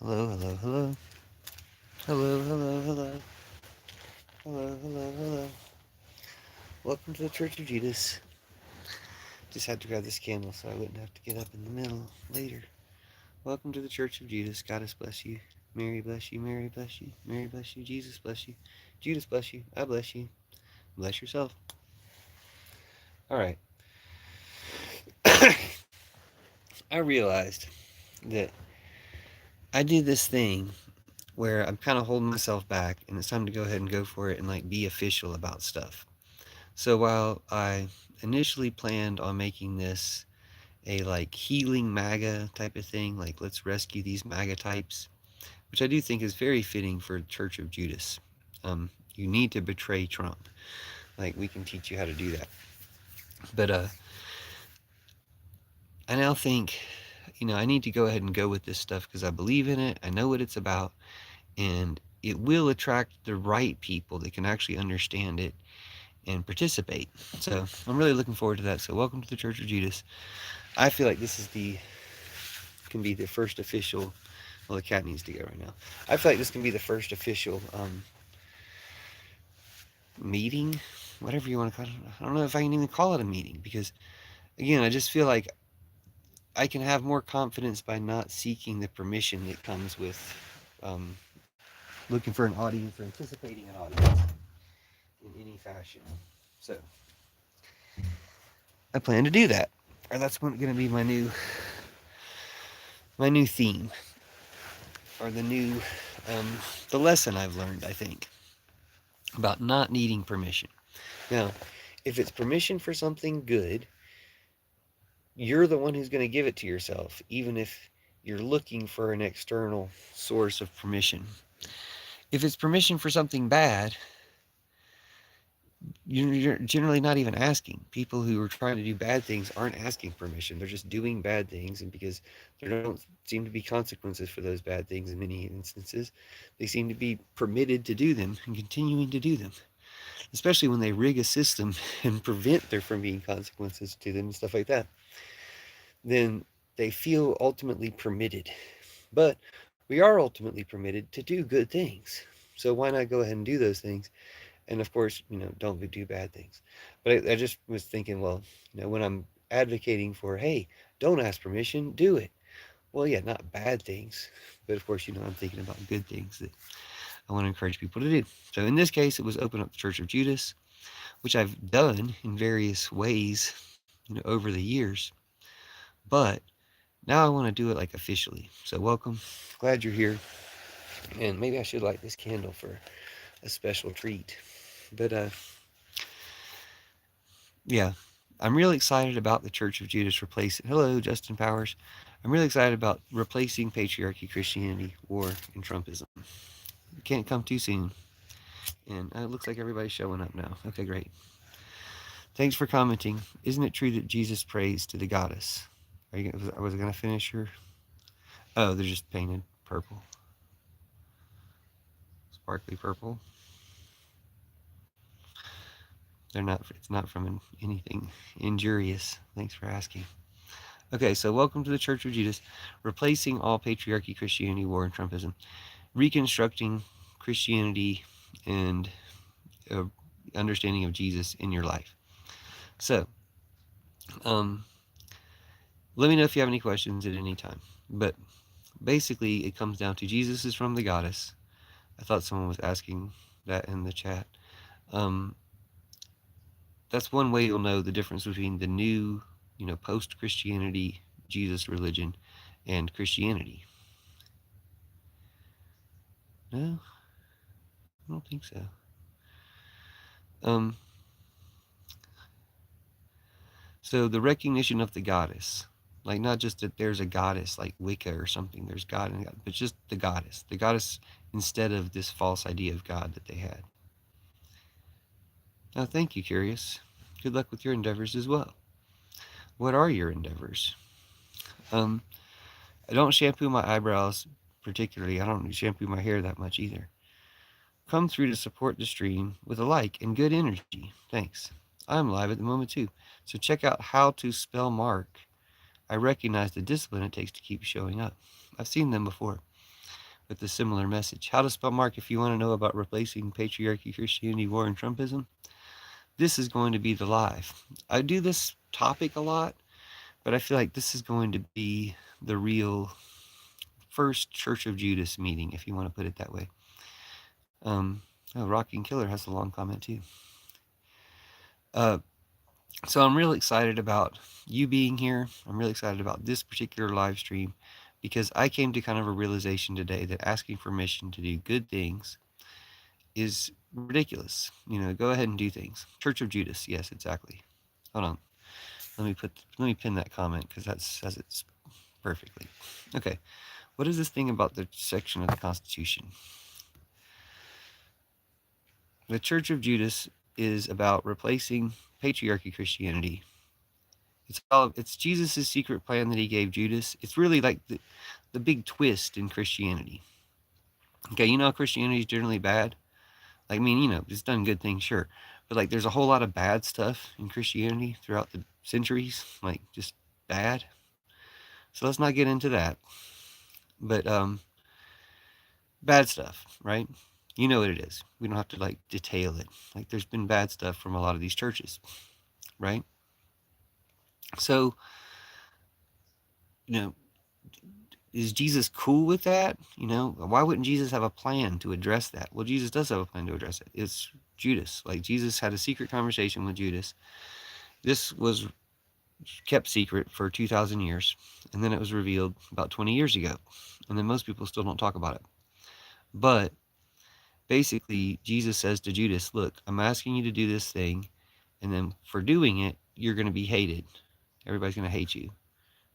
Hello, hello, hello. Hello, hello, hello. Hello, hello, hello. Welcome to the Church of Judas. Just had to grab this candle so I wouldn't have to get up in the middle later. Welcome to the Church of Judas. God bless you. Mary bless you. Mary bless you. Mary bless you. Jesus bless you. Judas bless you. I bless you. Bless yourself. All right. I realized that I do this thing where I'm kind of holding myself back and it's time to go ahead and go for it and like be official about stuff. So while I initially planned on making this a like healing MAGA type of thing, like let's rescue these MAGA types, which I do think is very fitting for Church of Judas. You need to betray Trump. Like we can teach you how to do that. But I now think, I need to go ahead and go with this stuff because I believe in it. I know what it's about, and it will attract the right people that can actually understand it and participate. So I'm really looking forward to that. So welcome to the Church of Judas. I feel like this is can be the first official. Well, the cat needs to go right now. I feel like this can be the first official meeting, whatever you want to call it. I don't know if I can even call it a meeting because, again, I just feel like I can have more confidence by not seeking the permission that comes with um, looking for an audience or anticipating an audience in any fashion. So I plan to do that, or that's going to be my new theme, or the lesson I've learned. I think about not needing permission. Now, if it's permission for something good, you're the one who's going to give it to yourself, even if you're looking for an external source of permission. If it's permission for something bad, you're generally not even asking. People who are trying to do bad things aren't asking permission. They're just doing bad things, and because there don't seem to be consequences for those bad things in many instances, they seem to be permitted to do them and continuing to do them. Especially when they rig a system and prevent there from being consequences to them and stuff like that, then they feel ultimately permitted. But we are ultimately permitted to do good things. So why not go ahead and do those things? And of course, don't do bad things. But I just was thinking, well, when I'm advocating for, hey, don't ask permission, do it. Well, yeah, not bad things. But of course, I'm thinking about good things that I want to encourage people to do. So in this case, it was open up the Church of Judas, which I've done in various ways, over the years. But now I want to do it like officially. So welcome. Glad you're here. And maybe I should light this candle for a special treat. But yeah, I'm really excited about the Church of Judas replacing. Hello, Justin Powers. I'm really excited about replacing patriarchy, Christianity, war, and Trumpism. It can't come too soon. And it looks like everybody's showing up now. Okay, great. Thanks for commenting. Isn't it true that Jesus prays to the goddess? Was I going to finish your? Oh, they're just painted purple. Sparkly purple. They're not. It's not from anything injurious. Thanks for asking. Okay, so welcome to the Church of Judas, replacing all patriarchy, Christianity, war, and Trumpism, reconstructing Christianity and understanding of Jesus in your life. So, let me know if you have any questions at any time. But basically, it comes down to Jesus is from the goddess. I thought someone was asking that in the chat. That's one way you'll know the difference between the new, post-Christianity Jesus religion and Christianity. No, I don't think so. So the recognition of the goddess, like not just that there's a goddess like Wicca or something, there's God and God, but just the goddess instead of this false idea of God that they had. Now, thank you, Curious. Good luck with your endeavors as well. What are your endeavors? I don't shampoo my eyebrows particularly. I don't shampoo my hair that much either. Come through to support the stream with a like and good energy. Thanks. I'm live at the moment too. So check out How to Spell Mark. I recognize the discipline it takes to keep showing up. I've seen them before. with a similar message. How to spell Mark if you want to know about replacing patriarchy, Christianity, war, and Trumpism. This is going to be the live. I do this topic a lot, but I feel like this is going to be the real first Church of Judas meeting, if you want to put it that way. Rocking Killer has a long comment too. So I'm really excited about you being here. I'm really excited about this particular live stream because I came to kind of a realization today that asking permission to do good things is ridiculous. Go ahead and do things. Church of Judas, yes, exactly. Hold on. Let me pin that comment because that says it perfectly. Okay. What is this thing about the section of the Constitution? The Church of Judas is about replacing patriarchy Christianity. It's Jesus' secret plan that he gave Judas. It's really like the big twist in Christianity. Okay, Christianity is generally bad. Like, I mean, it's done good things, sure. But like there's a whole lot of bad stuff in Christianity throughout the centuries, like just bad. So let's not get into that. But bad stuff, right? You know what it is. We don't have to like detail it. Like there's been bad stuff from a lot of these churches, right? So, you know, is Jesus cool with that? Why wouldn't Jesus have a plan to address that? Well, Jesus does have a plan to address it. It's Judas. Like Jesus had a secret conversation with Judas. This was kept secret for 2,000 years, and then it was revealed about 20 years ago. And then most people still don't talk about it. But basically, Jesus says to Judas, look, I'm asking you to do this thing, and then for doing it, you're going to be hated. Everybody's going to hate you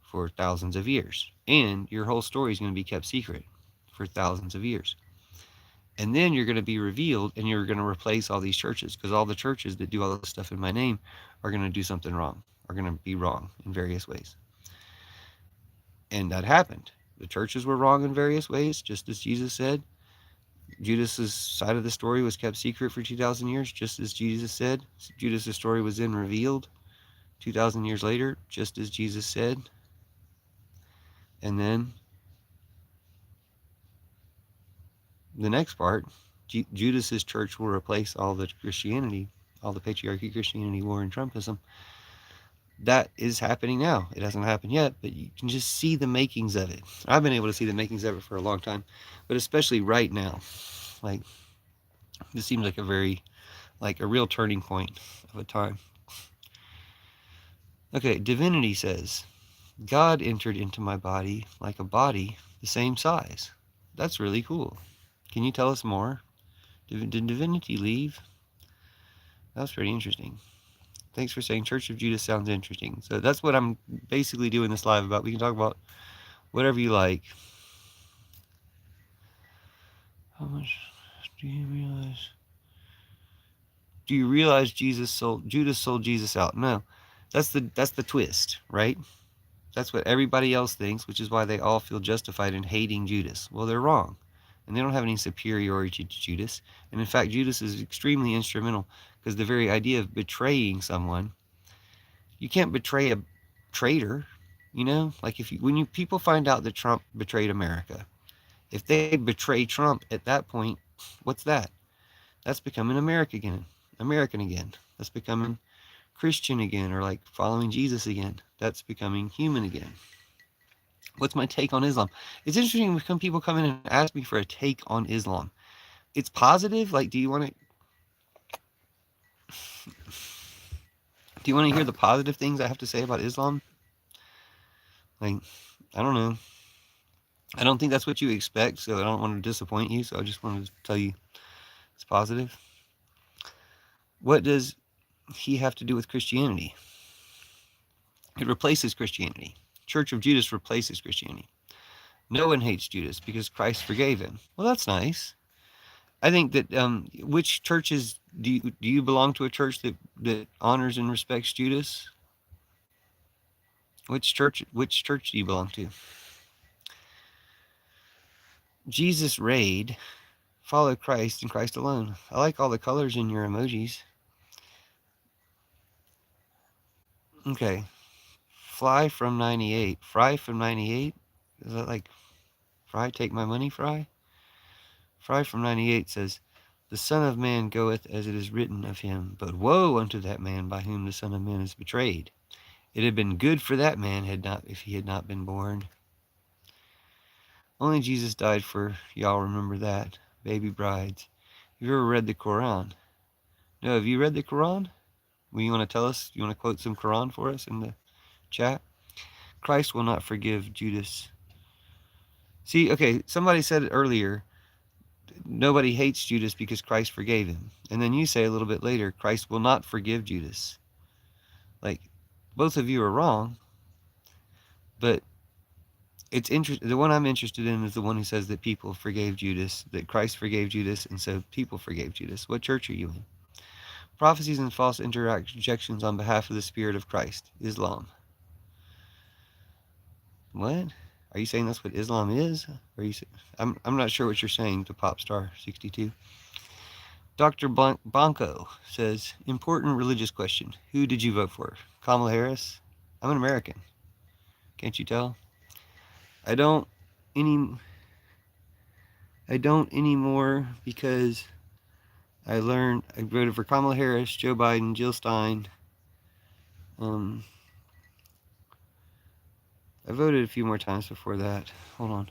for thousands of years. And your whole story is going to be kept secret for thousands of years. And then you're going to be revealed, and you're going to replace all these churches, because all the churches that do all this stuff in my name are going to do something wrong, are going to be wrong in various ways. And that happened. The churches were wrong in various ways, just as Jesus said. Judas's side of the story was kept secret for 2,000 years, just as Jesus said. Judas's story was then revealed 2,000 years later, just as Jesus said. And then the next part, Judas's church will replace all the Christianity, all the patriarchy, Christianity, war, and Trumpism. That is happening now. It hasn't happened yet, but you can just see the makings of it. I've been able to see the makings of it for a long time, but especially right now. Like, this seems like a real turning point of a time. Okay, Divinity says, God entered into my body like a body the same size. That's really cool. Can you tell us more? Did Divinity leave? That was pretty interesting. Thanks for saying Church of Judas sounds interesting. So that's what I'm basically doing this live about. We can talk about whatever you like. How much do you realize? Do you realize Judas sold Jesus out? No. That's the twist, right? That's what everybody else thinks, which is why they all feel justified in hating Judas. Well, they're wrong. And they don't have any superiority to Judas. And in fact, Judas is extremely instrumental, because the very idea of betraying someone, you can't betray a traitor, Like when people find out that Trump betrayed America, if they betray Trump at that point, what's that? That's becoming American again. That's becoming Christian again, or like following Jesus again. That's becoming human again. What's my take on Islam? It's interesting when people come in and ask me for a take on Islam. It's positive. Like, do you want to hear the positive things I have to say about Islam? Like, I don't know. I don't think that's what you expect, so I don't want to disappoint you. So I just wanted to tell you it's positive. What does he have to do with Christianity? It replaces Christianity. Church of Judas replaces Christianity. No one hates Judas because Christ forgave him. Well, that's nice. I think that which churches do you belong to? A church that honors and respects Judas? Which church do you belong to? Jesus raid, follow Christ and Christ alone. I like all the colors in your emojis. Okay. Fly from 98. Fry from 98? Is that like Fry, take my money, Fry? Fry from 98 says, "The Son of Man goeth as it is written of him, but woe unto that man by whom the Son of Man is betrayed. It had been good for that man if he had not been born." Only Jesus died for, y'all remember that, baby brides. Have you ever read the Quran? No, have you read the Quran? Well, you want to tell us? You want to quote some Quran for us in the chat? Christ will not forgive Judas. See, okay, somebody said earlier, nobody hates Judas because Christ forgave him. And then you say a little bit later, Christ will not forgive Judas. Like, both of you are wrong, but it's the one I'm interested in is the one who says that people forgave Judas, that Christ forgave Judas, and so people forgave Judas. What church are you in? Prophecies and false interjections on behalf of the Spirit of Christ. Islam. What? Are you saying that's what Islam is? Or are you? I'm not sure what you're saying to Popstar 62. Dr. Bonko says, important religious question. Who did you vote for? Kamala Harris? I'm an American. Can't you tell? I don't anymore because I voted for Kamala Harris, Joe Biden, Jill Stein. I voted a few more times before that. Hold on.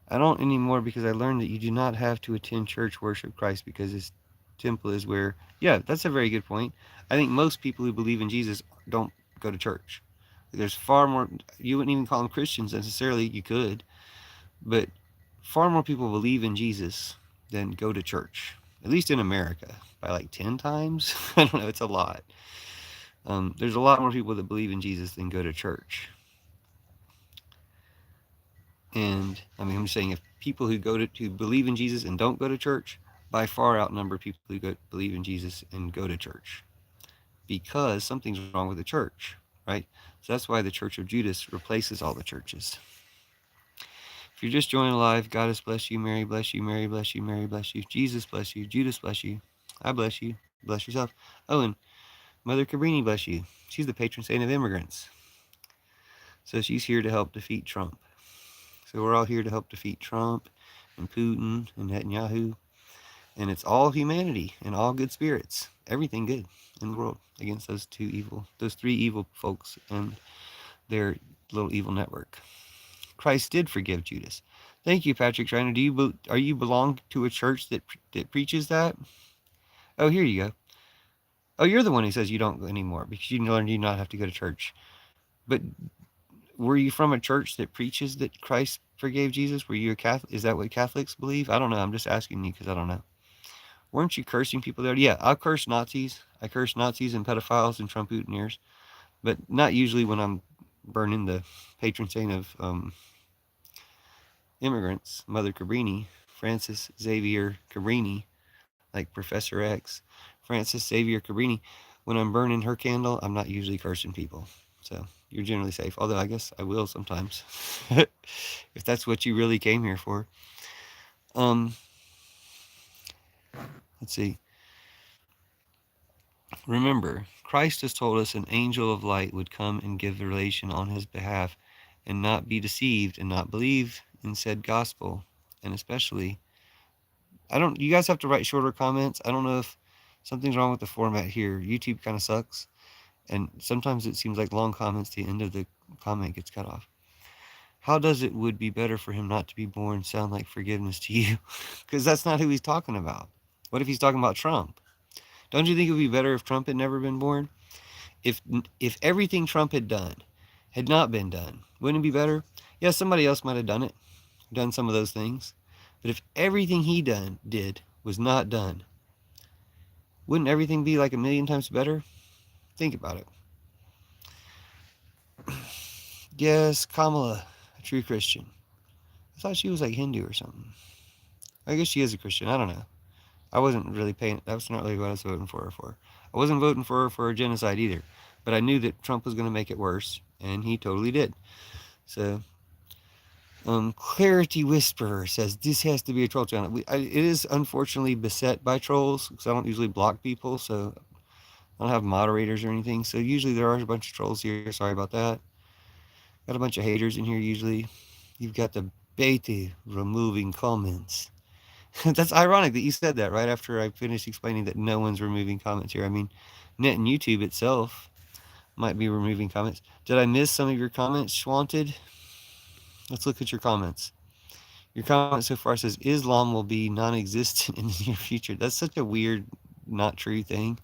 I don't anymore because I learned that you do not have to attend church, worship Christ, because his temple is where... Yeah, that's a very good point. I think most people who believe in Jesus don't go to church. There's far more... You wouldn't even call them Christians necessarily. You could. But far more people believe in Jesus than go to church. At least in America. By like 10 times? I don't know. It's a lot. There's a lot more people that believe in Jesus than go to church. And I mean, I'm just saying, if people who believe in Jesus and don't go to church, by far outnumber people who believe in Jesus and go to church, because something's wrong with the church, right? So that's why the Church of Judas replaces all the churches. If you're just joining live, God has blessed you, Mary bless you, Mary bless you, Mary bless you, Jesus bless you, Judas bless you, I bless you, bless yourself. Oh, and Mother Cabrini bless you. She's the patron saint of immigrants. So she's here to help defeat Trump. So we're all here to help defeat Trump and Putin and Netanyahu. And it's all humanity and all good spirits. Everything good in the world against those three evil folks and their little evil network. Christ did forgive Judas. Thank you, Patrick Schreiner. Are you belong to a church that preaches that? Oh, here you go. Oh, you're the one who says you don't go anymore because you learned you not have to go to church. But were you from a church that preaches that Christ forgave Jesus? Were you a Catholic? Is that what Catholics believe? I don't know. I'm just asking you because I don't know. Weren't you cursing people there? Yeah, I curse Nazis. I curse Nazis and pedophiles and Trump-Utineers, but not usually when I'm burning the patron saint of immigrants, Mother Cabrini, Francis Xavier Cabrini, like Professor X, Francis Xavier Cabrini. When I'm burning her candle, I'm not usually cursing people. So you're generally safe. Although I guess I will sometimes, if that's what you really came here for. Let's see. Remember, Christ has told us an angel of light would come and give the relation on his behalf and not be deceived and not believe in said gospel. And especially, you guys have to write shorter comments. I don't know if something's wrong with the format here. YouTube kind of sucks. And sometimes it seems like long comments, the end of the comment gets cut off. How does it would be better for him not to be born sound like forgiveness to you? Because that's not who he's talking about. What if he's talking about Trump? Don't you think it would be better if Trump had never been born? If everything Trump had done had not been done, wouldn't it be better? Yeah, somebody else might have done some of those things. But if everything he did was not done, wouldn't everything be like a million times better? Think about it. Yes, Kamala, a true Christian. I thought she was like Hindu or something. I guess she is a Christian. I don't know. I wasn't really paying... That was not really what I was voting for her for. I wasn't voting for her for a genocide either. But I knew that Trump was going to make it worse. And he totally did. So... Clarity Whisperer says, this has to be a troll channel. It is unfortunately beset by trolls. Because I don't usually block people. So I don't have moderators or anything. So usually there are a bunch of trolls here. Sorry about that. Got a bunch of haters in here usually. You've got the beta removing comments. That's ironic that you said that right after I finished explaining that no one's removing comments here. I mean, Net and YouTube itself might be removing comments. Did I miss some of your comments, Schwanted? Let's look at your comments. Your comment so far says Islam will be non-existent in the near future. That's such a weird, not true thing.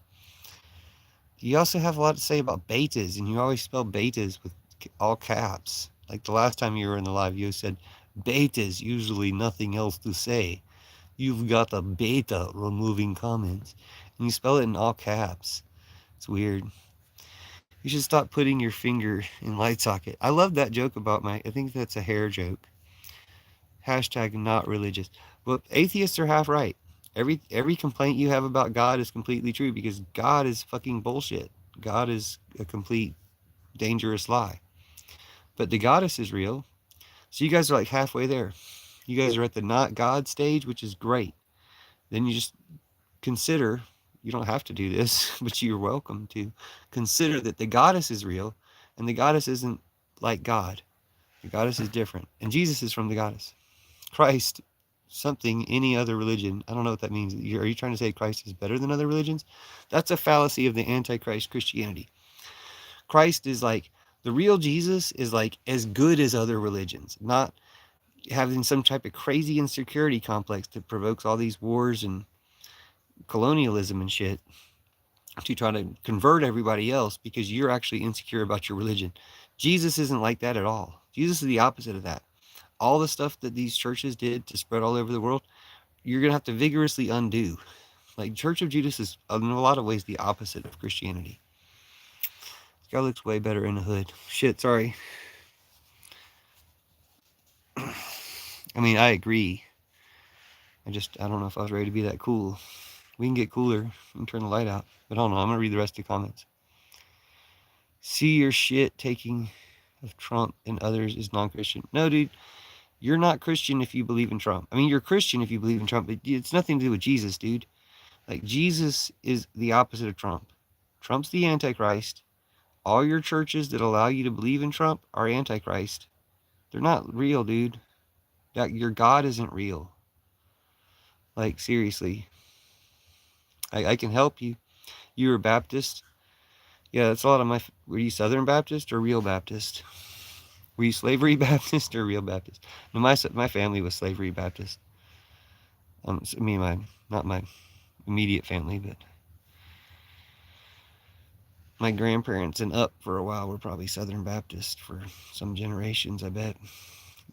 You also have a lot to say about betas, and you always spell betas with all caps. Like the last time you were in the live, you said, betas, usually nothing else to say. You've got a beta removing comments. And you spell it in all caps. It's weird. You should stop putting your finger in light socket. I love that joke about I think that's a hair joke. Hashtag not religious. Well, atheists are half right. Every complaint you have about God is completely true because God is fucking bullshit. God is a complete dangerous lie. But the goddess is real. So you guys are like halfway there. You guys are at the not God stage, which is great. Then you just consider, you don't have to do this, but you're welcome to consider that the goddess is real and the goddess isn't like God. The goddess is different. And Jesus is from the goddess. Christ, something, any other religion. I don't know what that means. Are you trying to say Christ is better than other religions? That's a fallacy of the Antichrist Christianity. Christ is like, the real Jesus is like as good as other religions, not having some type of crazy insecurity complex that provokes all these wars and colonialism and shit to try to convert everybody else because you're actually insecure about your religion. Jesus isn't like that at all. Jesus is the opposite of that. All the stuff that these churches did to spread all over the world, you're going to have to vigorously undo. Like Church of Judas is in a lot of ways the opposite of Christianity. This guy looks way better in the hood. Shit, sorry. I mean, I agree. I don't know if I was ready to be that cool. We can get cooler and turn the light out. But hold on, I'm going to read the rest of the comments. See your shit taking of Trump and others is non-Christian. No, dude, you're not Christian if you believe in Trump. I mean, you're Christian if you believe in Trump, but it's nothing to do with Jesus, dude. Like, Jesus is the opposite of Trump. Trump's the Antichrist. All your churches that allow you to believe in Trump are Antichrist. They're not real, dude. Your God isn't real. Like, seriously. I can help you. You're a Baptist. Yeah, that's a lot of my... Were you Southern Baptist or real Baptist? Were you slavery Baptist or real Baptist? No, my family was slavery Baptist. Not my immediate family, but my grandparents and up for a while were probably Southern Baptist for some generations, I bet.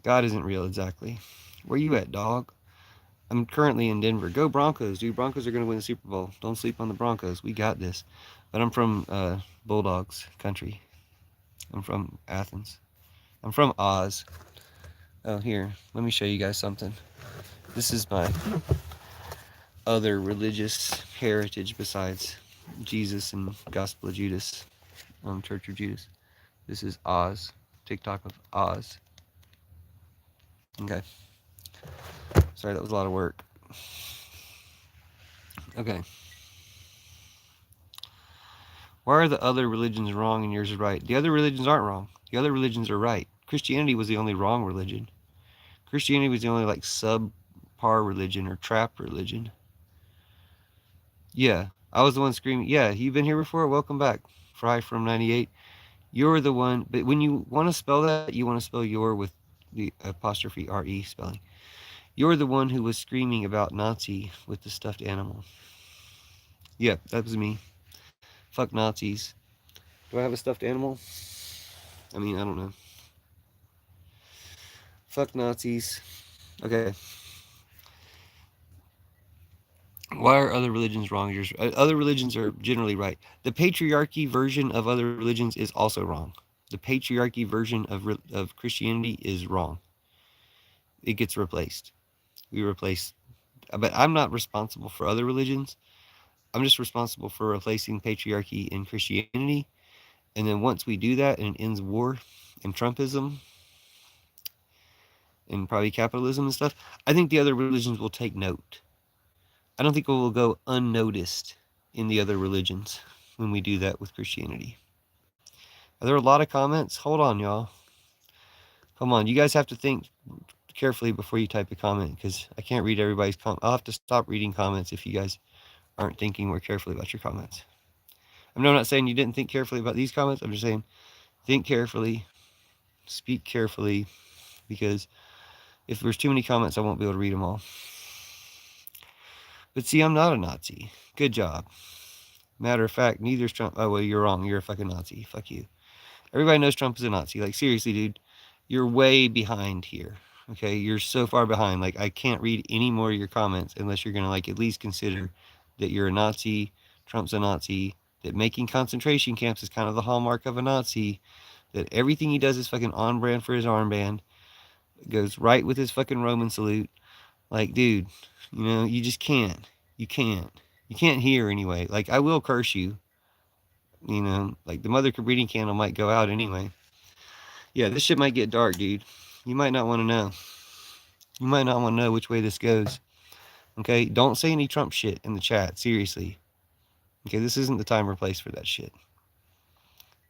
God isn't real, exactly. Where you at, dog? I'm currently in Denver. Go Broncos, dude. Broncos are going to win the Super Bowl. Don't sleep on the Broncos. We got this. But I'm from Bulldogs country. I'm from Athens. I'm from Oz. Oh, here. Let me show you guys something. This is my other religious heritage besides Jesus and Gospel of Judas, Church of Judas. This is Oz. TikTok of Oz. Okay. Sorry, that was a lot of work. Okay. Why are the other religions wrong and yours is right? The other religions aren't wrong. The other religions are right. Christianity was the only wrong religion. Christianity was the only like subpar religion or trap religion. Yeah, I was the one screaming. Yeah, you've been here before? Welcome back. Fry from 98. You're the one, but when you want to spell that, you want to spell your with the apostrophe R-E spelling. You're the one who was screaming about Nazi with the stuffed animal. Yeah, that was me. Fuck Nazis. Do I have a stuffed animal? I mean, I don't know. Fuck Nazis. Okay. Why are other religions wrong? Other religions are generally right. The patriarchy version of other religions is also wrong. The patriarchy version of Christianity is wrong. It gets replaced. We replace, but I'm not responsible for other religions. I'm just responsible for replacing patriarchy in Christianity. And then once we do that and it ends war and Trumpism and probably capitalism and stuff, I think the other religions will take note. I don't think it will go unnoticed in the other religions when we do that with Christianity. Are there a lot of comments? Hold on, y'all. Come on, you guys have to think carefully before you type a comment, because I can't read everybody's comment. I'll have to stop reading comments if you guys aren't thinking more carefully about your comments. I'm not saying you didn't think carefully about these comments. I'm just saying think carefully, speak carefully, because if there's too many comments, I won't be able to read them all. But see, I'm not a Nazi. Good job. Matter of fact, neither is Trump. Oh, well, you're wrong. You're a fucking Nazi. Fuck you. Everybody knows Trump is a Nazi. Like, seriously, dude, you're way behind here. Okay, you're so far behind. Like, I can't read any more of your comments unless you're gonna like at least consider that you're a Nazi, Trump's a Nazi, that making concentration camps is kind of the hallmark of a Nazi, that everything he does is fucking on brand for his armband, it goes right with his fucking Roman salute. Like, dude, you know, you just can't. You can't. You can't hear anyway. Like, I will curse you. You know, like the mother breeding candle might go out anyway. Yeah, this shit might get dark, dude. You might not want to know. You might not want to know which way this goes. Okay? Don't say any Trump shit in the chat. Seriously. Okay? This isn't the time or place for that shit.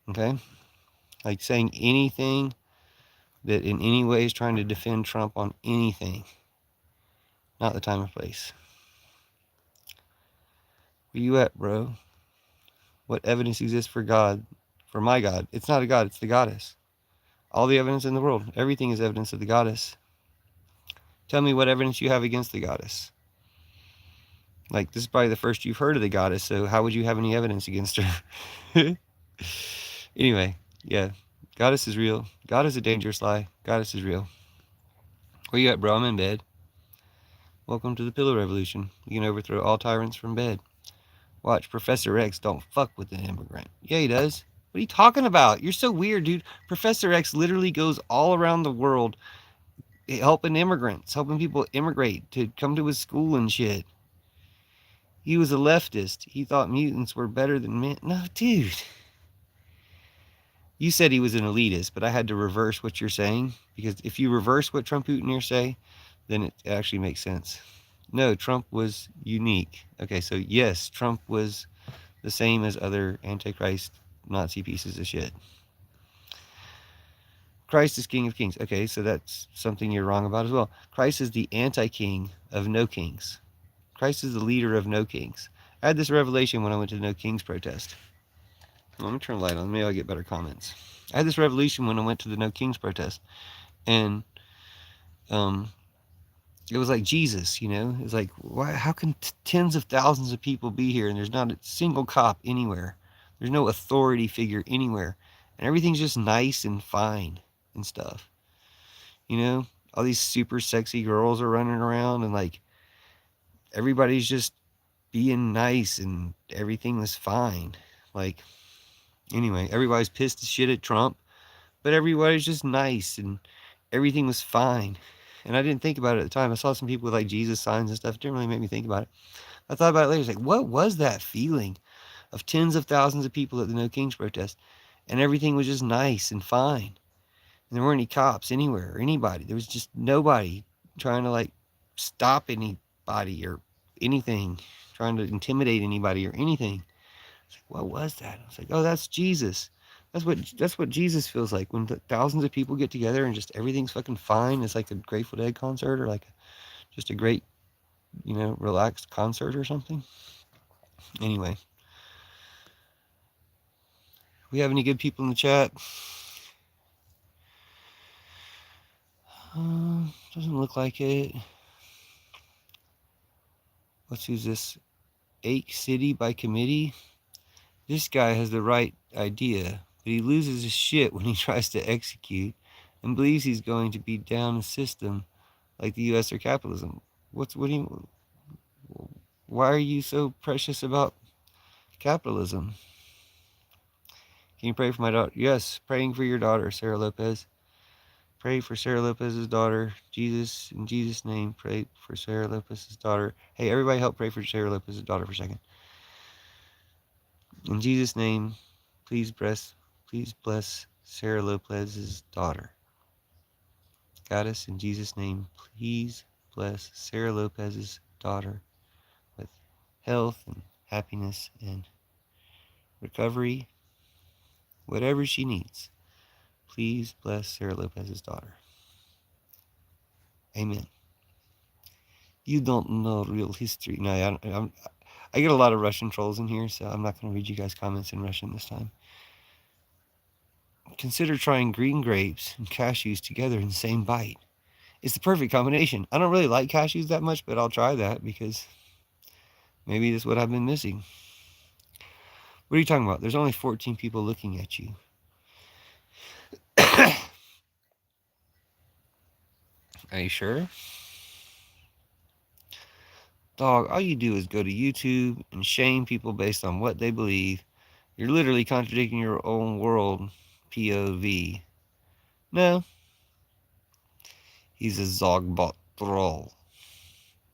Okay? Like saying anything that in any way is trying to defend Trump on anything. Not the time or place. Where you at, bro? What evidence exists for God? For my God. It's not a God, it's the goddess. All the evidence in the world. Everything is evidence of the goddess. Tell me what evidence you have against the goddess. Like, this is probably the first you've heard of the goddess, so how would you have any evidence against her? Anyway, yeah. Goddess is real. God is a dangerous lie. Goddess is real. Where you at, bro? I'm in bed. Welcome to the Pillow Revolution. You can overthrow all tyrants from bed. Watch, Professor X don't fuck with an immigrant. Yeah, he does. What are you talking about? You're so weird, dude. Professor X literally goes all around the world helping immigrants, helping people immigrate to come to his school and shit. He was a leftist. He thought mutants were better than men. No, dude. You said he was an elitist, but I had to reverse what you're saying, because if you reverse what Trump Putiners say, then it actually makes sense. No, Trump was unique. Okay, so yes, Trump was the same as other Antichrist Nazi pieces of shit. Christ is King of Kings. Okay, so that's something you're wrong about as well. Christ is the anti-king of no kings. Christ is the leader of no kings. I had this revelation when I went to the No Kings protest. Well, let me turn the light on. Maybe I'll get better comments. I had this revelation when I went to the No Kings protest. And it was like Jesus, you know? It was like, why? How can tens of thousands of people be here and there's not a single cop anywhere? There's no authority figure anywhere. And everything's just nice and fine and stuff. You know? All these super sexy girls are running around and like everybody's just being nice and everything was fine. Like, anyway, everybody's pissed as shit at Trump, but everybody's just nice and everything was fine. And I didn't think about it at the time. I saw some people with like Jesus signs and stuff. It didn't really make me think about it. I thought about it later. It's like, what was that feeling of tens of thousands of people at the No Kings protest? And everything was just nice and fine. And there weren't any cops anywhere or anybody. There was just nobody trying to like stop anybody or anything, trying to intimidate anybody or anything. It's like, what was that? I was like, oh, that's Jesus. That's what Jesus feels like when thousands of people get together and just everything's fucking fine. It's like a Grateful Dead concert or like just a great, you know, relaxed concert or something. Anyway, we have any good people in the chat? Doesn't look like it. Let's use this. Ache City by committee. This guy has the right idea, but he loses his shit when he tries to execute and believes he's going to beat down a system like the U.S. or capitalism. Why are you so precious about capitalism? Can you pray for my daughter? Yes, praying for your daughter, Sarah Lopez. Pray for Sarah Lopez's daughter. Jesus, in Jesus' name, pray for Sarah Lopez's daughter. Hey, everybody help pray for Sarah Lopez's daughter for a second. In Jesus' name, please bless Sarah Lopez's daughter. Goddess, in Jesus' name, please bless Sarah Lopez's daughter with health and happiness and recovery, whatever she needs. Please bless Sarah Lopez's daughter. Amen. You don't know real history. No, I get a lot of Russian trolls in here, so I'm not going to read you guys' comments in Russian this time. Consider trying green grapes and cashews together in the same bite. It's the perfect combination. I don't really like cashews that much, but I'll try that because maybe that's what I've been missing. What are you talking about? There's only 14 people looking at you. Are you sure? Dog, all you do is go to YouTube and shame people based on what they believe. You're literally contradicting your own world POV. No. He's a Zogbot troll.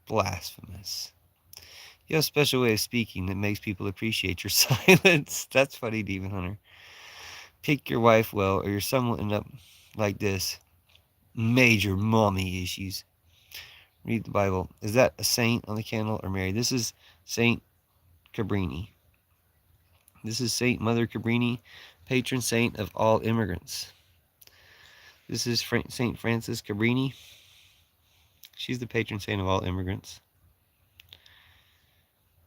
Blasphemous. You have a special way of speaking that makes people appreciate your silence. That's funny, Demon Hunter. Pick your wife well, or your son will end up like this. Major mommy issues. Read the Bible. Is that a saint on the candle or Mary? This is Saint Cabrini. This is Saint Mother Cabrini, patron saint of all immigrants. This is Saint Frances Cabrini. She's the patron saint of all immigrants.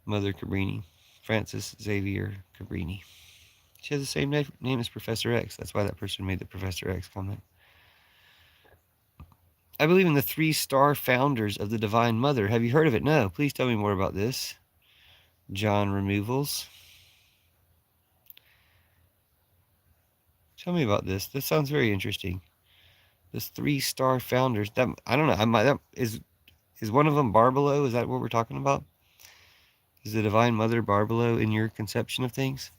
Mother Cabrini. Frances Xavier Cabrini. She has the same name as Professor X. That's why that person made the Professor X comment. I believe in the 3-star founders of the Divine Mother. Have you heard of it? No. Please tell me more about this. John Removals. Tell me about this. This sounds very interesting. This 3-star founders. That I don't know. Is one of them Barbelo? Is that what we're talking about? Is the Divine Mother Barbelo in your conception of things?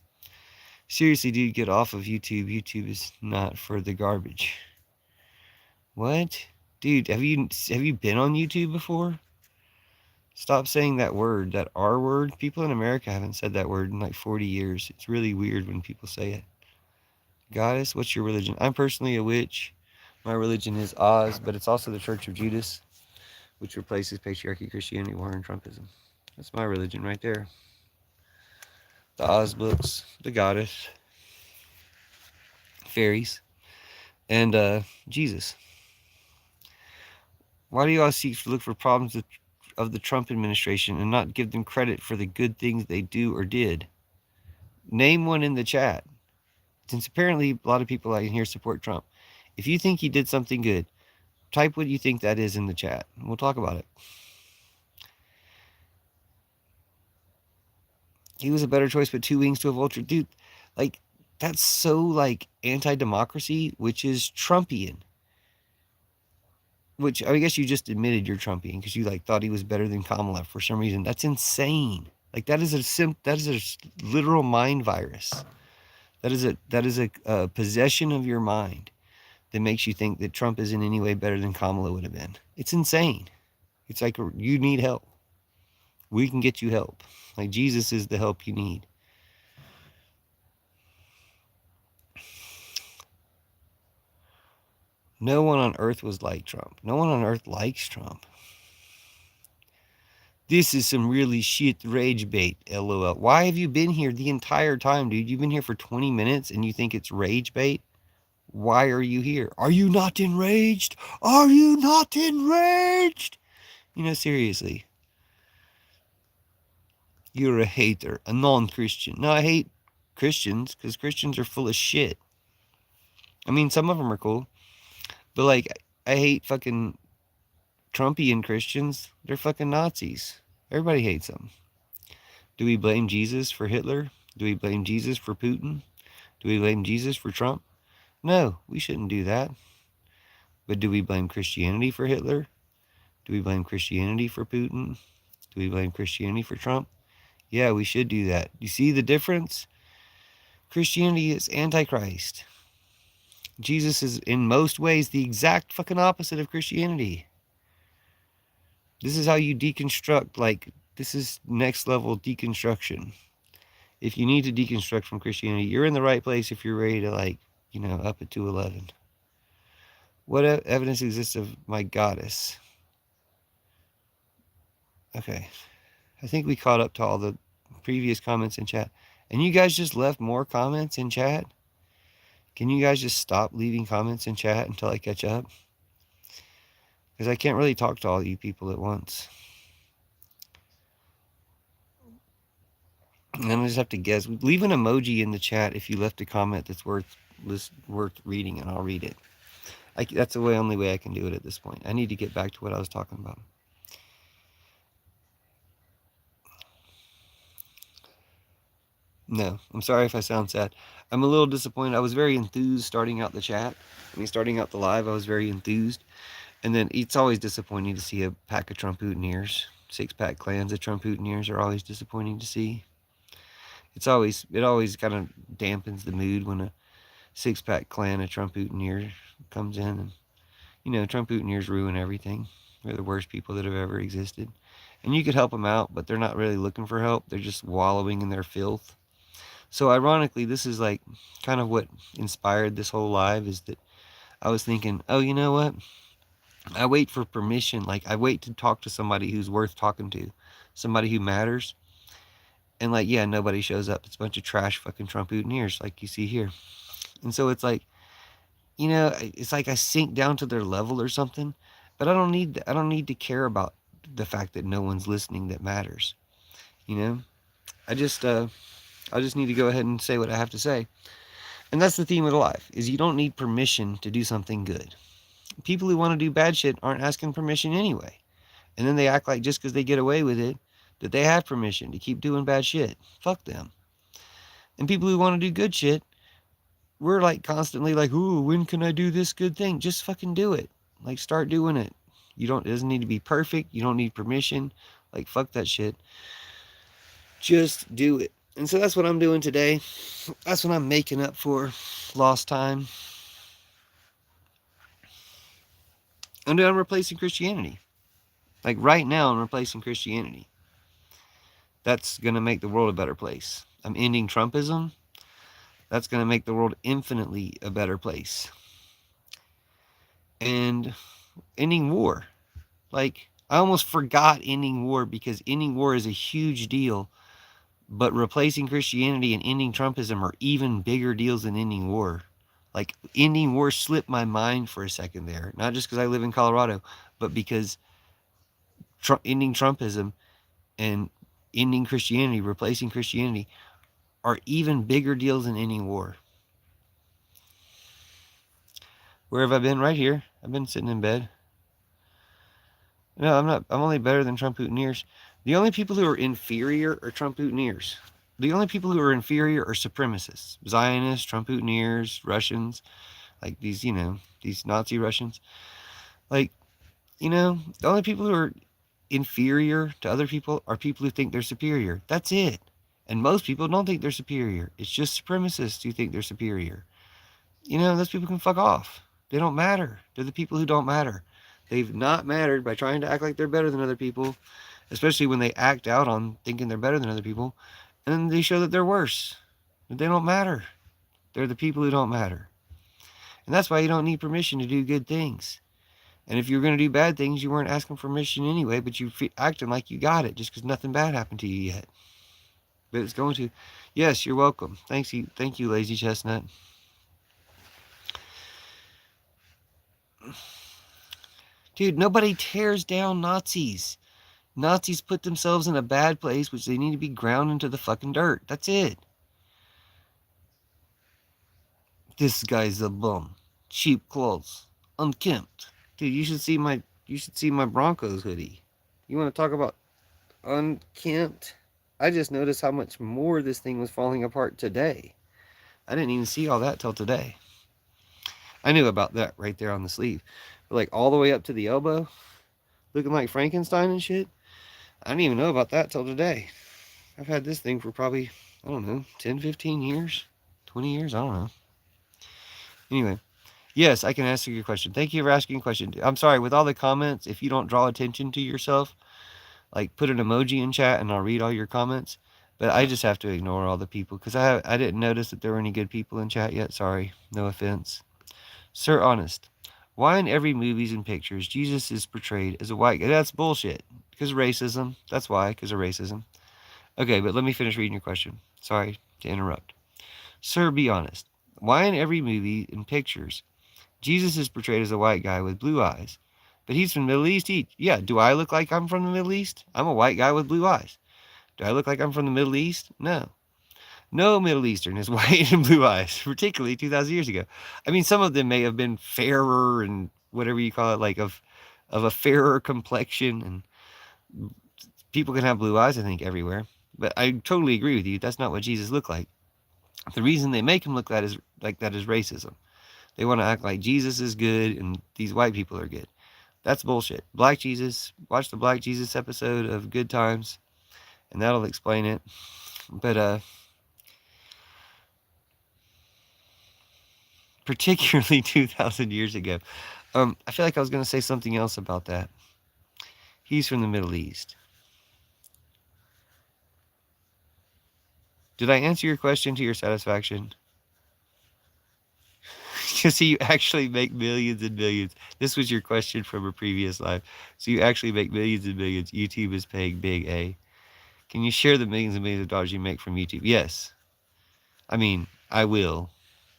Seriously, dude, get off of YouTube. YouTube is not for the garbage. What? Dude, have you been on YouTube before? Stop saying that word, that R word. People in America haven't said that word in like 40 years. It's really weird when people say it. Goddess, what's your religion? I'm personally a witch. My religion is Oz, but it's also the Church of Judas, which replaces patriarchy, Christianity, war, and Trumpism. That's my religion right there. The Oz books, the Goddess, fairies, and Jesus. Why do you all seek to look for problems of the Trump administration and not give them credit for the good things they do or did? Name one in the chat. Since apparently a lot of people out here support Trump. If you think he did something good, type what you think that is in the chat. And we'll talk about it. He was a better choice, but 2 wings to a vulture. Dude, like, that's so, like, anti-democracy, which is Trumpian. Which, I guess you just admitted you're Trumpian because you, like, thought he was better than Kamala for some reason. That's insane. Like, that is a literal mind virus. That is a possession of your mind that makes you think that Trump is in any way better than Kamala would have been. It's insane. It's like you need help. We can get you help. Like Jesus is the help you need. No one on earth was like Trump. No one on earth likes Trump. This is some really shit rage bait, LOL. Why have you been here the entire time, dude? You've been here for 20 minutes and you think it's rage bait? Why are you here? Are you not enraged? Are you not enraged? You know, seriously. You're a hater, a non-Christian. No, I hate Christians because Christians are full of shit. I mean, some of them are cool. But, like, I hate fucking Trumpian Christians. They're fucking Nazis. Everybody hates them. Do we blame Jesus for Hitler? Do we blame Jesus for Putin? Do we blame Jesus for Trump? No, we shouldn't do that. But do we blame Christianity for Hitler? Do we blame Christianity for Putin? Do we blame Christianity for Trump? Yeah, we should do that. You see the difference? Christianity is Antichrist. Jesus is in most ways the exact fucking opposite of Christianity. This is how you deconstruct, like, this is next level deconstruction. If you need to deconstruct from Christianity, you're in the right place if you're ready to, like, you know, up it to 11. What evidence exists of my goddess? Okay. I think we caught up to all the previous comments in chat. And you guys just left more comments in chat? Can you guys just stop leaving comments in chat until I catch up? because I can't really talk to all you people at once. And I just have to guess. Leave an emoji in the chat if you left a comment that's worth reading, and I'll read it. That's the only way I can do it at this point. I need to get back to what I was talking about. No, I'm sorry if I sound sad. I'm a little disappointed. I was very enthused starting out the chat. Starting out the live, I was very enthused. And then it's always disappointing to see a pack of Trump-Hooteners. 6-pack clans of Trump-Hooteners are always disappointing to see. It always kind of dampens the mood when a 6-pack clan of Trump-Hooteners comes in. And, Trump-Hooteners ruin everything. They're the worst people that have ever existed. And you could help them out, but they're not really looking for help. They're just wallowing in their filth. So ironically, this is like kind of what inspired this whole live, is that I was thinking, oh, you know what? I wait for permission. Like, I wait to talk to somebody who's worth talking to, somebody who matters. And like, yeah, nobody shows up. It's a bunch of trash fucking Trump-Hooteners like you see here. And so it's like, it's like I sink down to their level or something. But I don't need to care about the fact that no one's listening that matters. I just need to go ahead and say what I have to say. And that's the theme of the life, is you don't need permission to do something good. People who want to do bad shit aren't asking permission anyway. And then they act like just because they get away with it, that they have permission to keep doing bad shit. Fuck them. And people who want to do good shit, we're like constantly like, ooh, when can I do this good thing? Just fucking do it. Like, start doing it. It doesn't need to be perfect. You don't need permission. Like, fuck that shit. Just do it. And so that's what I'm doing today. That's what I'm making up for lost time. I'm replacing Christianity. Like, right now, I'm replacing Christianity. That's going to make the world a better place. I'm ending Trumpism. That's going to make the world infinitely a better place. And ending war. Like, I almost forgot ending war, because ending war is a huge deal. But replacing Christianity and ending Trumpism are even bigger deals than ending war. Like, ending war slipped my mind for a second there. Not just because I live in Colorado, but because ending Trumpism and ending Christianity, replacing Christianity, are even bigger deals than ending war. Where have I been? Right here. I've been sitting in bed. No, I'm not. I'm only better than Trump-Hooteners. The only people who are inferior are Trump-Hooteners. The only people who are inferior are supremacists. Zionists, Trump-Hooteners, Russians. Like these, these Nazi Russians. Like, the only people who are inferior to other people are people who think they're superior. That's it. And most people don't think they're superior. It's just supremacists who think they're superior. Those people can fuck off. They don't matter. They're the people who don't matter. They've not mattered by trying to act like they're better than other people, especially when they act out on thinking they're better than other people, and then they show that they're worse. They don't matter. They're the people who don't matter. And that's why you don't need permission to do good things. And if you're going to do bad things, you weren't asking permission anyway, but you're acting like you got it just because nothing bad happened to you yet. But it's going to. Yes, you're welcome. Thank you, Lazy Chestnut. Dude, nobody tears down Nazis. Nazis put themselves in a bad place, which they need to be ground into the fucking dirt. That's it. This guy's a bum. Cheap clothes. Unkempt. Dude, you should see my Broncos hoodie. You want to talk about unkempt? I just noticed how much more this thing was falling apart today. I didn't even see all that till today. I knew about that right there on the sleeve. But like all the way up to the elbow, looking like Frankenstein and shit. I didn't even know about that till today. I've had this thing for probably, 10, 15 years, 20 years, I don't know. Anyway, yes, I can answer your question. Thank you for asking a question. I'm sorry, with all the comments, if you don't draw attention to yourself, like put an emoji in chat and I'll read all your comments. But I just have to ignore all the people because I didn't notice that there were any good people in chat yet. Sorry, no offense. Sir Honest, why in every movies and pictures Jesus is portrayed as a white guy? That's bullshit. Because of racism. That's why, because of racism. Okay, but let me finish reading your question. Sorry to interrupt. Sir, be honest. Why in every movie and pictures Jesus is portrayed as a white guy with blue eyes, But he's from the Middle East. Yeah, do I look like I'm from the Middle East? I'm a white guy with blue eyes. Do I look like I'm from the Middle East? No. No Middle Eastern is white and blue eyes, particularly 2,000 years ago. I mean, some of them may have been fairer and whatever you call it, like of a fairer complexion. And people can have blue eyes, I think, everywhere. But I totally agree with you. That's not what Jesus looked like. The reason they make him look like that is racism. They want to act like Jesus is good and these white people are good. That's bullshit. Black Jesus, watch the Black Jesus episode of Good Times, and that'll explain it. But particularly 2,000 years ago. I feel like I was going to say something else about that. He's from the Middle East. Did I answer your question to your satisfaction? So you actually make millions and millions. This was your question from a previous life. So you actually make millions and millions. YouTube is paying big A. Can you share the millions and millions of dollars you make from YouTube? Yes. I mean, I will.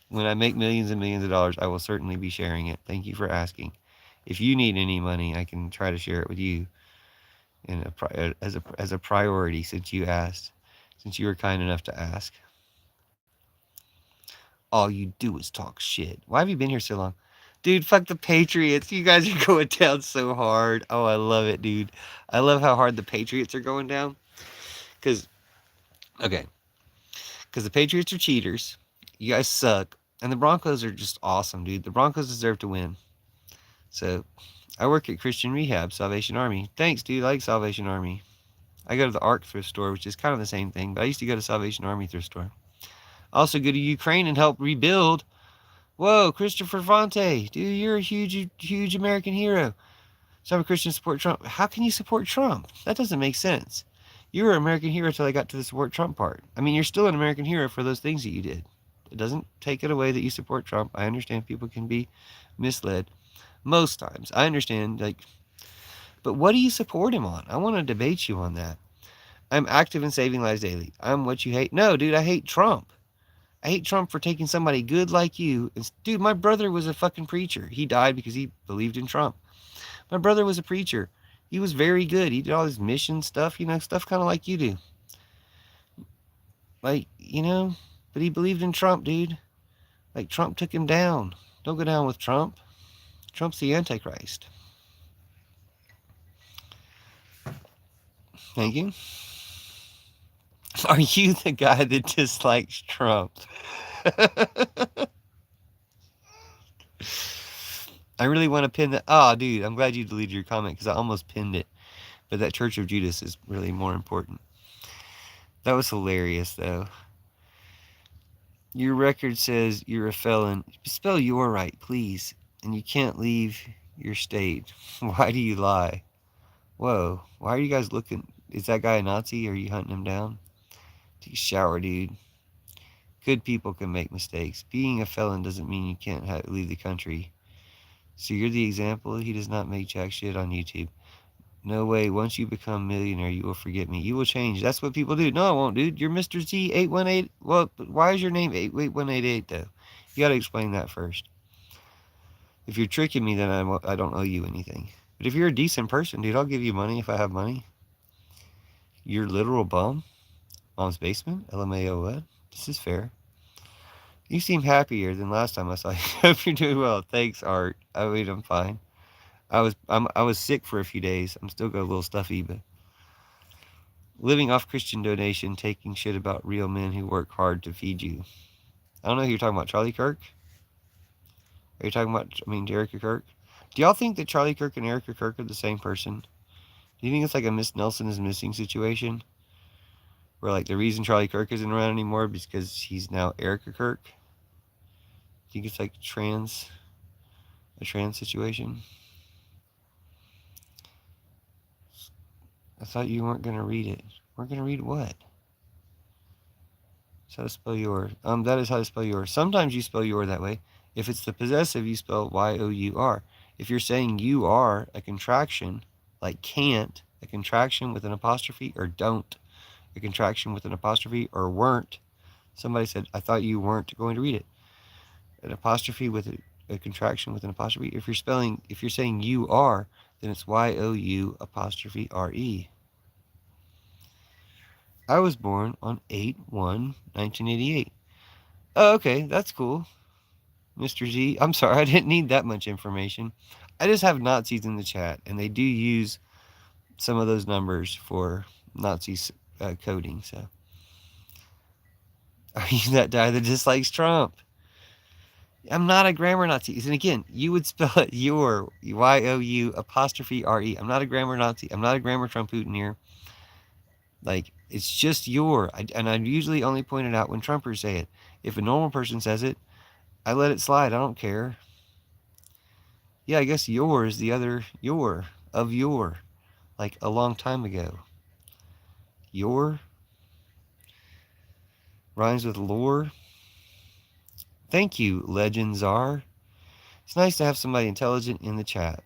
When I make millions and millions of dollars, I will certainly be sharing it. Thank you for asking. If you need any money, I can try to share it with you as a priority since you asked, since you were kind enough to ask. All you do is talk shit. Why have you been here so long? Dude, fuck the Patriots. You guys are going down so hard. Oh, I love it, dude. I love how hard the Patriots are going down. Because the Patriots are cheaters. You guys suck. And the Broncos are just awesome, dude. The Broncos deserve to win. So, I work at Christian Rehab, Salvation Army. Thanks, dude. I like Salvation Army. I go to the Ark thrift store, which is kind of the same thing, but I used to go to Salvation Army thrift store. I also go to Ukraine and help rebuild. Whoa, Christopher Fonte, dude, you're a huge American hero. So I'm a Christian, support Trump. How can you support Trump? That doesn't make sense. You were an American hero until I got to the support Trump part. I mean, you're still an American hero for those things that you did. It doesn't take it away that you support Trump. I understand people can be misled most times. I understand, but what do you support him on? I want to debate you on that. I'm active in saving lives daily. I'm what you hate. No, dude, I hate Trump. I hate Trump for taking somebody good like you. Dude, my brother was a fucking preacher. He died because he believed in Trump. My brother was a preacher. He was very good. He did all his mission stuff, stuff kind of like you do. But he believed in Trump, dude. Like, Trump took him down. Don't go down with Trump. Trump's the Antichrist. Thank you. Are you the guy that dislikes Trump? I really want to pin that. Oh, dude, I'm glad you deleted your comment because I almost pinned it. But that Church of Judas is really more important. That was hilarious, though. Your record says you're a felon. Spell your right, please. And you can't leave your state. Why do you lie? Whoa. Why are you guys looking? Is that guy a Nazi? Are you hunting him down? Take a shower, dude. Good people can make mistakes. Being a felon doesn't mean you can't leave the country. So you're the example? He does not make jack shit on YouTube. No way. Once you become a millionaire, you will forget me. You will change. That's what people do. No, I won't, dude. You're Mr. Z818. Well, why is your name 88188, though? You got to explain that first. If you're tricking me, then I don't owe you anything. But if you're a decent person, dude, I'll give you money if I have money. You're literal bum? Mom's basement? LMAO what? This is fair. You seem happier than last time I saw you. Hope you're doing well. Thanks, Art. I mean, I'm fine. I was sick for a few days. I'm still got a little stuffy, but living off Christian donation, taking shit about real men who work hard to feed you. I don't know who you're talking about. Charlie Kirk? Are you talking about, Erica Kirk? Do y'all think that Charlie Kirk and Erica Kirk are the same person? Do you think it's like a Miss Nelson is missing situation? Where, like, the reason Charlie Kirk isn't around anymore is because he's now Erica Kirk? Do you think it's like a trans situation? I thought you weren't going to read it. We're going to read what? That's how to spell your. That is how to spell your. Sometimes you spell your that way. If it's the possessive, you spell Y-O-U-R. If you're saying you are a contraction, like can't, a contraction with an apostrophe, or don't, a contraction with an apostrophe, or weren't. Somebody said, I thought you weren't going to read it. An apostrophe with a contraction with an apostrophe. If you're saying you are, then it's YOU apostrophe RE. I was born on 8/1/1988. Oh, okay, that's cool, Mr. Z. I'm sorry, I didn't need that much information. I just have Nazis in the chat, and they do use some of those numbers for Nazi coding. So, are you that guy that dislikes Trump? I'm not a grammar Nazi. And again, you would spell it your, YOU apostrophe RE. I'm not a grammar Nazi. I'm not a grammar Trump-Putineer. Like, it's just your. And I usually only point it out when Trumpers say it. If a normal person says it, I let it slide. I don't care. Yeah, I guess your is the other your, of your, like a long time ago. Your rhymes with lore. Thank you, Legends are. It's nice to have somebody intelligent in the chat.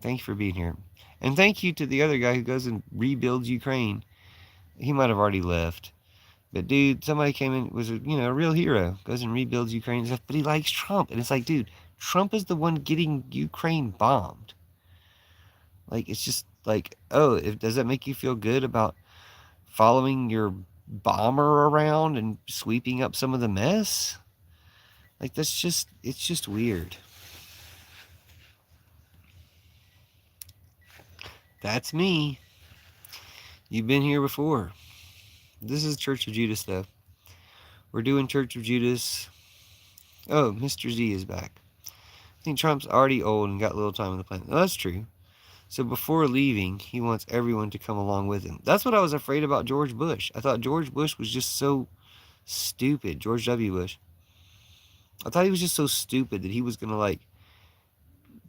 Thank you for being here. And thank you to the other guy who goes and rebuilds Ukraine. He might have already left. But dude, somebody came in, was a real hero. Goes and rebuilds Ukraine and stuff, but he likes Trump. And it's like, dude, Trump is the one getting Ukraine bombed. Like, it's just like, oh, does that make you feel good about following your bomber around and sweeping up some of the mess? Like, it's just weird. That's me. You've been here before. This is Church of Judas, though. We're doing Church of Judas. Oh, Mr. Z is back. I think Trump's already old and got little time on the planet. Oh, that's true. So before leaving, he wants everyone to come along with him. That's what I was afraid about George Bush. I thought George Bush was just so stupid. George W. Bush. I thought he was just so stupid that he was going to, like,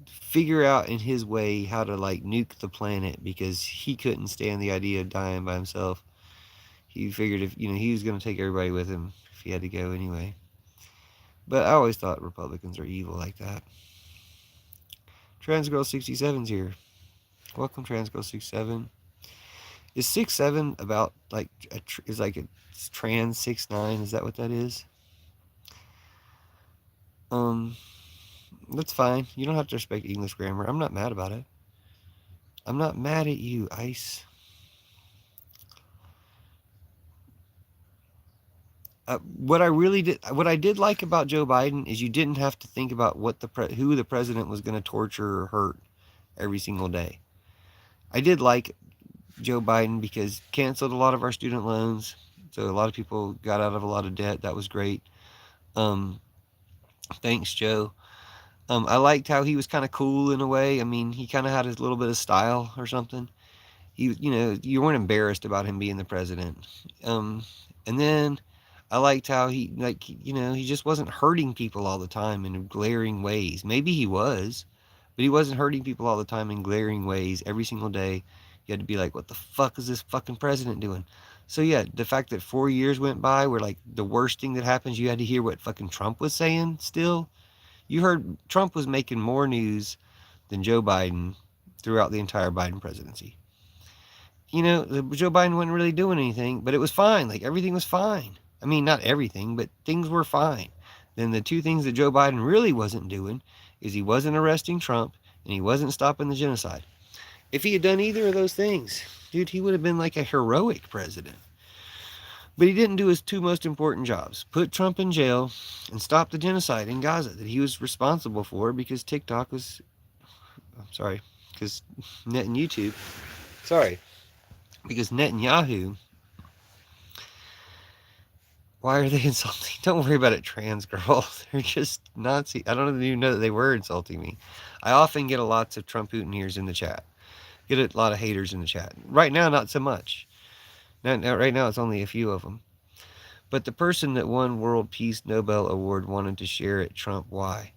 figure out in his way how to, like, nuke the planet because he couldn't stand the idea of dying by himself. He figured if, he was going to take everybody with him if he had to go anyway. But I always thought Republicans are evil like that. Transgirl67's here. Welcome, Transgirl67. Is 6'7" about like is like a trans 6'9"? Is that what that is? That's fine. You don't have to respect English grammar. I'm not mad about it. I'm not mad at you, Ice. What I did like about Joe Biden is you didn't have to think about who the president was going to torture or hurt every single day. I did like Joe Biden because canceled a lot of our student loans, so a lot of people got out of a lot of debt. That was great. Thanks, Joe. I liked how he was kind of cool in a way. I mean, he kind of had his little bit of style or something. You weren't embarrassed about him being the president. And then I liked how he just wasn't hurting people all the time in glaring ways. Maybe he was, but he wasn't hurting people all the time in glaring ways every single day. You had to be like, what the fuck is this fucking president doing? So yeah, the fact that 4 years went by where like the worst thing that happens, you had to hear what fucking Trump was saying still. You heard Trump was making more news than Joe Biden throughout the entire Biden presidency. Joe Biden wasn't really doing anything, but it was fine. Like, everything was fine. I mean, not everything, but things were fine. Then the two things that Joe Biden really wasn't doing is he wasn't arresting Trump and he wasn't stopping the genocide. If he had done either of those things, dude, he would have been like a heroic president. But he didn't do his two most important jobs. Put Trump in jail and stop the genocide in Gaza that he was responsible for because TikTok was... I'm sorry, because Net and YouTube... Sorry. Because Netanyahu... Why are they insulting? Don't worry about it, trans girl. They're just Nazi. I don't even know that they were insulting me. I often get lots of Trump-Putineers in the chat. Get a lot of haters in the chat. Right now, not so much. Right now, it's only a few of them. But the person that won World Peace Nobel Award wanted to share it, Trump. Why?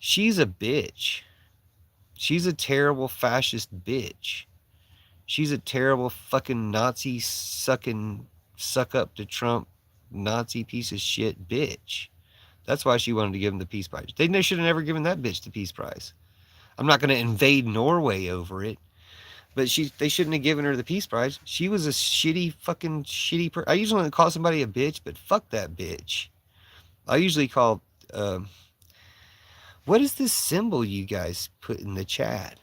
She's a bitch. She's a terrible fascist bitch. She's a terrible fucking Nazi suck up to Trump Nazi piece of shit bitch. That's why she wanted to give him the Peace Prize. They should have never given that bitch the Peace Prize. I'm not going to invade Norway over it, but they shouldn't have given her the Peace Prize. She was a shitty person. I usually don't call somebody a bitch, but fuck that bitch. I usually call What is this symbol you guys put in the chat?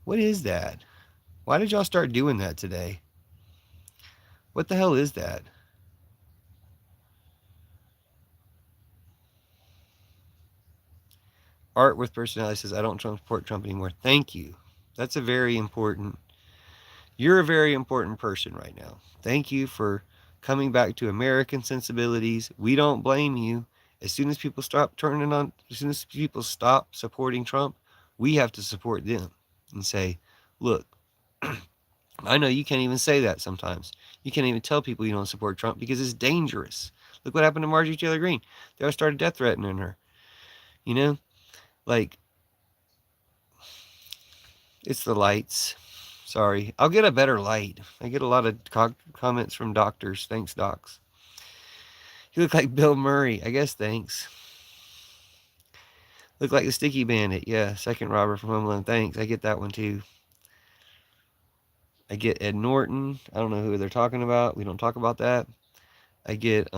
What is that? Why did y'all start doing that today? What the hell is that? Art with Personality says, I don't support Trump anymore. Thank you. That's a very important, you're a very important person right now. Thank you for coming back to American sensibilities. We don't blame you. As soon as people stop turning on, as soon as people stop supporting Trump, we have to support them and say, look, I know you can't even say that sometimes. You can't even tell people you don't support Trump because it's dangerous. Look what happened to Marjorie Taylor Greene. They all started death threatening her. You know, like, it's the lights. Sorry. I'll get a better light. I get a lot of comments from doctors. Thanks, docs. You look like Bill Murray. I guess thanks. Look like the Sticky Bandit. Yeah, second robber from Home Alone. Thanks. I get that one too. I get Ed Norton. I don't know who they're talking about. We don't talk about that. I get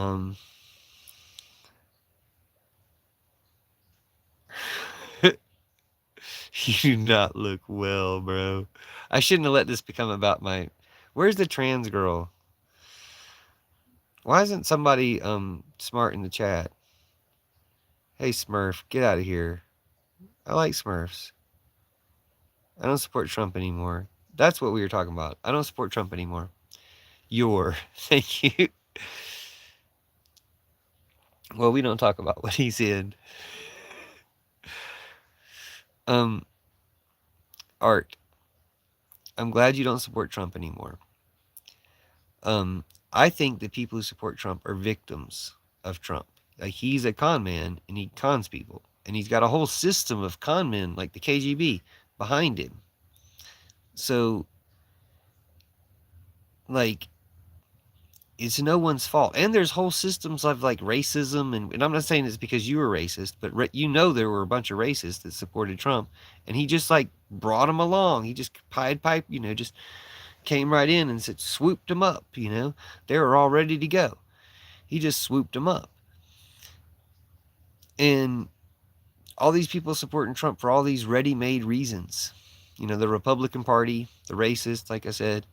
you do not look well, bro. I shouldn't have let this become about my. Where's the trans girl? Why isn't somebody smart in the chat? Hey Smurf, get out of here. I like Smurfs. I don't support Trump anymore. That's what we were talking about. I don't support Trump anymore. Thank you. Well, we don't talk about what he's in. Art. I'm glad you don't support Trump anymore. I think that people who support Trump are victims of Trump. Like, he's a con man and he cons people. And he's got a whole system of con men like the KGB behind him. So, like, it's no one's fault. And there's whole systems of like racism. And I'm not saying it's because you were racist, but you know there were a bunch of racists that supported Trump. And he just like brought them along. He just Pied Pipe, just came right in and said, swooped them up, They were all ready to go. He just swooped them up. And all these people supporting Trump for all these ready-made reasons. The Republican Party, the racists, like I said,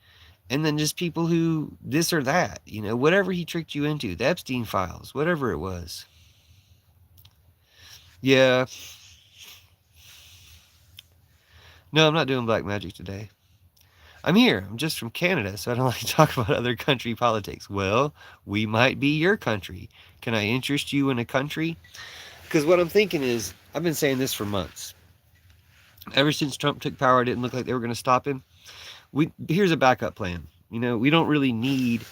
and then just people who this or that, whatever he tricked you into, the Epstein files, whatever it was. Yeah. No, I'm not doing black magic today. I'm here. I'm just from Canada, so I don't like to talk about other country politics. Well, we might be your country. Can I interest you in a country? Because what I'm thinking is, I've been saying this for months. Ever since Trump took power, it didn't look like they were going to stop him. Here's a backup plan. We don't really need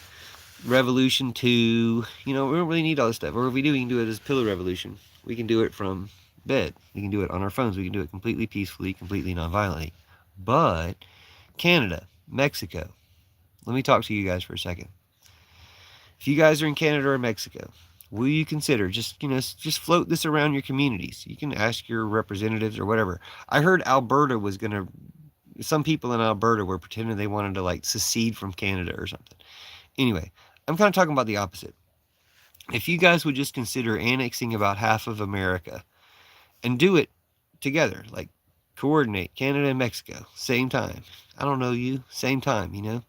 Revolution 2. We don't really need all this stuff. Or if we do, we can do it as Pillow Revolution. We can do it from bed. We can do it on our phones. We can do it completely peacefully, completely nonviolently. But Canada, Mexico. Let me talk to you guys for a second. If you guys are in Canada or Mexico, will you consider just float this around your communities? You can ask your representatives or whatever. I heard Alberta was going to, some people in Alberta were pretending they wanted to like secede from Canada or something. Anyway, I'm kind of talking about the opposite. If you guys would just consider annexing about half of America and do it together, like coordinate Canada and Mexico, same time. I don't know you, same time, You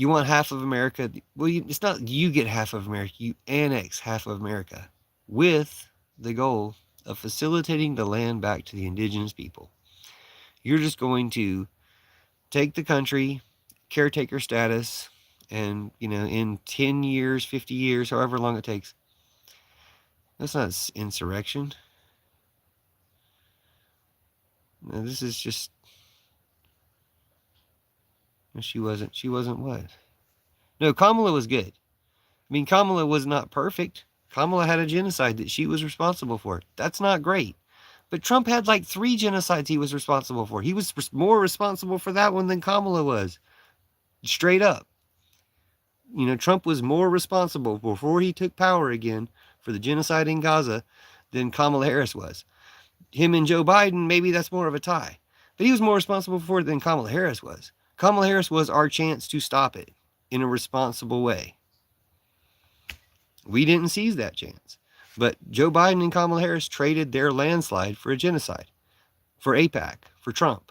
want half of America. Well, it's not you get half of America. You annex half of America with the goal of facilitating the land back to the indigenous people. You're just going to take the country, caretaker status, and, in 10 years, 50 years, however long it takes. That's not insurrection. No, this is just... She wasn't what? No, Kamala was good. I mean, Kamala was not perfect. Kamala had a genocide that she was responsible for. That's not great. But Trump had like 3 genocides he was responsible for. He was more responsible for that one than Kamala was. Straight up. Trump was more responsible before he took power again for the genocide in Gaza than Kamala Harris was. Him and Joe Biden, maybe that's more of a tie. But he was more responsible for it than Kamala Harris was. Kamala Harris was our chance to stop it in a responsible way. We didn't seize that chance. But Joe Biden and Kamala Harris traded their landslide for a genocide, for AIPAC, for Trump.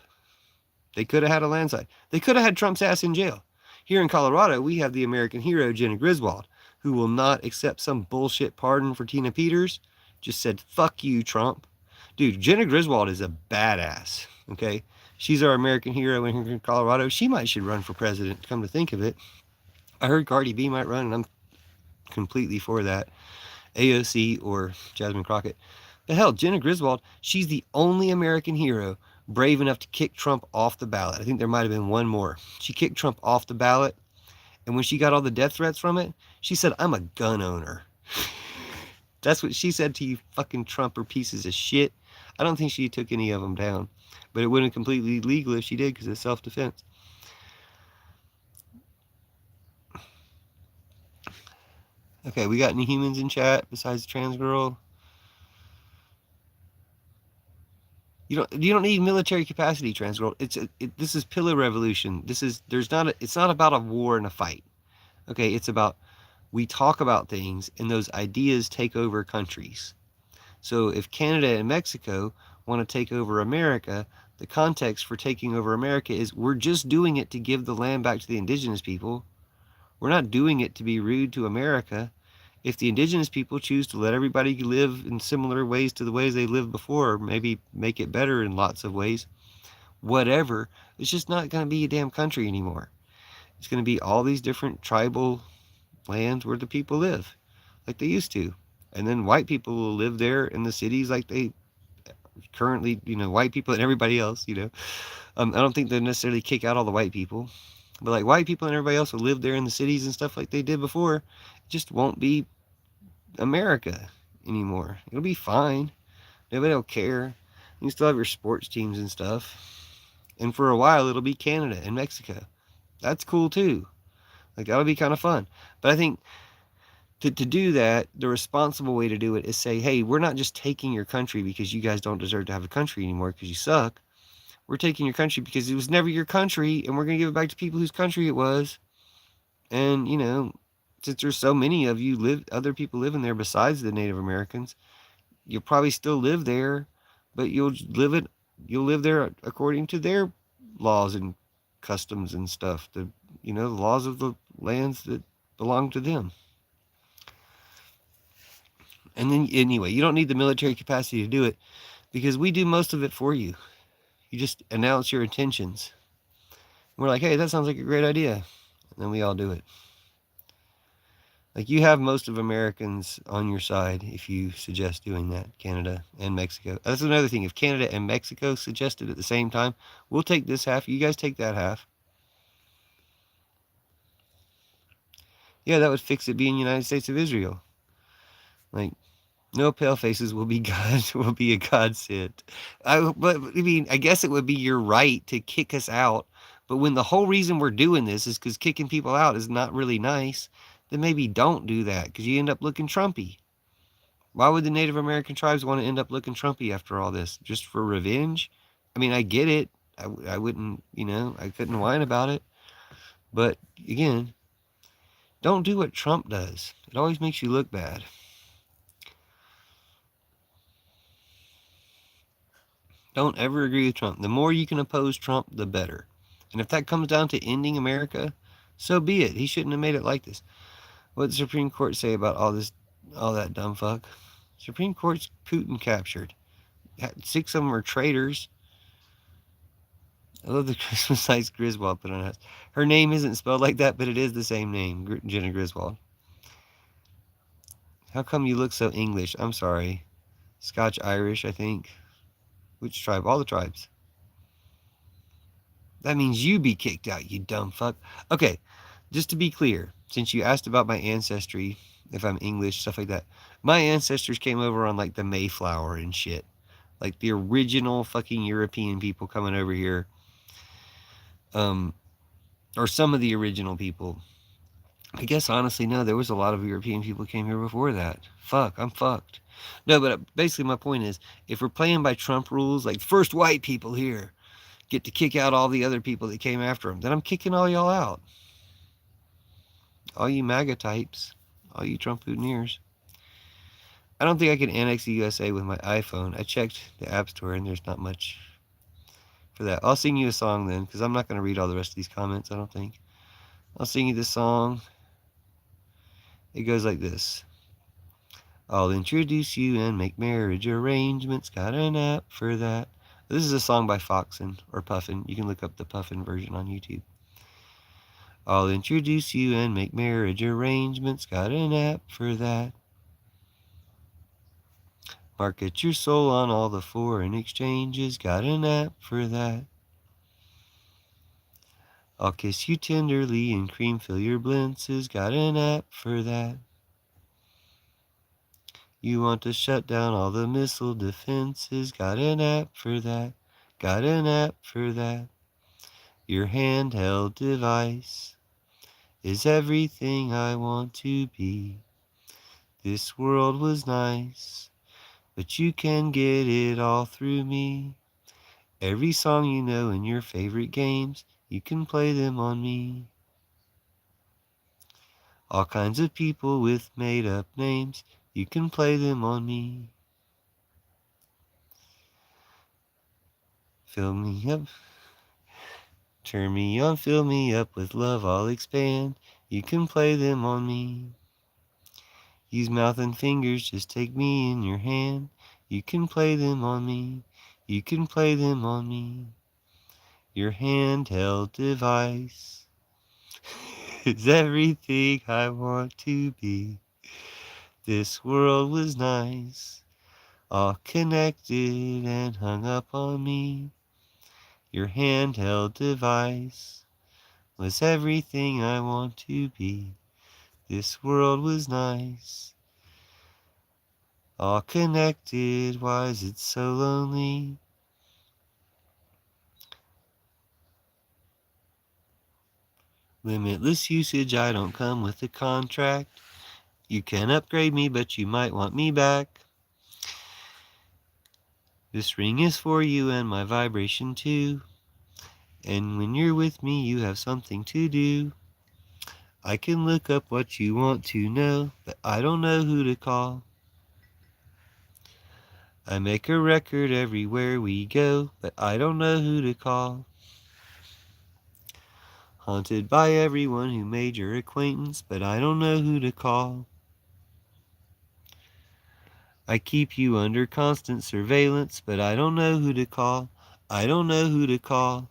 They could have had a landslide. They could have had Trump's ass in jail. Here in Colorado, we have the American hero, Jenna Griswold, who will not accept some bullshit pardon for Tina Peters. Just said, fuck you, Trump. Dude, Jenna Griswold is a badass, okay? She's our American hero in Colorado. She should run for president, come to think of it. I heard Cardi B might run, and I'm completely for that. AOC or Jasmine Crockett. But hell, Jenna Griswold, she's the only American hero brave enough to kick Trump off the ballot. I think there might have been one more. She kicked Trump off the ballot, and when she got all the death threats from it, she said, I'm a gun owner. That's what she said to you fucking Trumper pieces of shit. I don't think she took any of them down, but it wouldn't completely legal if she did because it's self-defense. Okay, we got any humans in chat besides trans girl? You don't need military capacity, trans girl. This is pillar revolution. It's not about a war and a fight. Okay, it's about we talk about things and those ideas take over countries. So if Canada and Mexico want to take over America, the context for taking over America is we're just doing it to give the land back to the indigenous people. We're not doing it to be rude to America. If the indigenous people choose to let everybody live in similar ways to the ways they lived before, or maybe make it better in lots of ways, whatever, it's just not going to be a damn country anymore. It's going to be all these different tribal lands where the people live like they used to. And then white people will live there in the cities like they currently, white people and everybody else, I don't think they'll necessarily kick out all the white people. But like white people and everybody else will live there in the cities and stuff like they did before. It just won't be America anymore. It'll be fine. Nobody will care. You still have your sports teams and stuff. And for a while, it'll be Canada and Mexico. That's cool too. Like, that'll be kind of fun. But I think to do that, the responsible way to do it is say, hey, we're not just taking your country because you guys don't deserve to have a country anymore because you suck. We're taking your country because it was never your country, and we're going to give it back to people whose country it was. And, since there's so many of you, other people living there besides the Native Americans, you'll probably still live there, but you'll live there according to their laws and customs and stuff, the laws of the lands that belong to them. And then, anyway, you don't need the military capacity to do it because we do most of it for you. You just announce your intentions. We're like, hey, that sounds like a great idea. And then we all do it. Like, you have most of Americans on your side if you suggest doing that, Canada and Mexico. That's another thing. If Canada and Mexico suggest it at the same time, we'll take this half. You guys take that half. Yeah, that would fix it being United States of Israel. Like, no pale faces will be a godsend. I guess it would be your right to kick us out. But when the whole reason we're doing this is because kicking people out is not really nice, then maybe don't do that because you end up looking Trumpy. Why would the Native American tribes want to end up looking Trumpy after all this? Just for revenge? I mean, I get it. I wouldn't, I couldn't whine about it. But again, don't do what Trump does. It always makes you look bad. Don't ever agree with Trump. The more you can oppose Trump, the better. And if that comes down to ending America, so be it. He shouldn't have made it like this. What did the Supreme Court say about all that dumb fuck? Supreme Court's Putin captured. 6 of them are traitors. I love the Christmas lights Griswold put on us. Her name isn't spelled like that, but it is the same name, Jenna Griswold. How come you look so English? I'm sorry. Scotch-Irish, I think. Which tribe? All the tribes. That means you be kicked out, you dumb fuck. Okay, just to be clear, since you asked about my ancestry, if I'm English, stuff like that, my ancestors came over on like the Mayflower and shit. Like the original fucking European people coming over here. Or some of the original people. I guess honestly, no, there was a lot of European people came here before that. Fuck, I'm fucked. No, but basically my point is, if we're playing by Trump rules, like first white people here get to kick out all the other people that came after them, then I'm kicking all y'all out. All you MAGA types, all you Trump Trump-Putineers. I don't think I can annex the USA with my iPhone. I checked the App Store and there's not much for that. I'll sing you a song then, because I'm not going to read all the rest of these comments, I don't think. I'll sing you this song. It goes like this. I'll introduce you and make marriage arrangements. Got an app for that. This is a song by Foxin or Puffin. You can look up the Puffin version on YouTube. I'll introduce you and make marriage arrangements. Got an app for that. Market your soul on all the foreign exchanges. Got an app for that. I'll kiss you tenderly and cream fill your blintzes. Got an app for that. You want to shut down all the missile defenses. Got an app for that. Got an app for that. Your handheld device is everything I want to be. This world was nice, but you can get it all through me. Every song you know in your favorite games, you can play them on me. All kinds of people with made-up names, you can play them on me. Fill me up, turn me on, fill me up with love, I'll expand. You can play them on me. Use mouth and fingers, just take me in your hand. You can play them on me. You can play them on me. Your handheld device is everything I want to be. This world was nice, all connected and hung up on me. Your handheld device was everything I want to be. This world was nice, all connected, why is it so lonely? Limitless usage, I don't come with a contract. You can upgrade me, but you might want me back. This ring is for you and my vibration too. And when you're with me, you have something to do. I can look up what you want to know, but I don't know who to call. I make a record everywhere we go, but I don't know who to call. Haunted by everyone who made your acquaintance, but I don't know who to call. I keep you under constant surveillance, but I don't know who to call. I don't know who to call.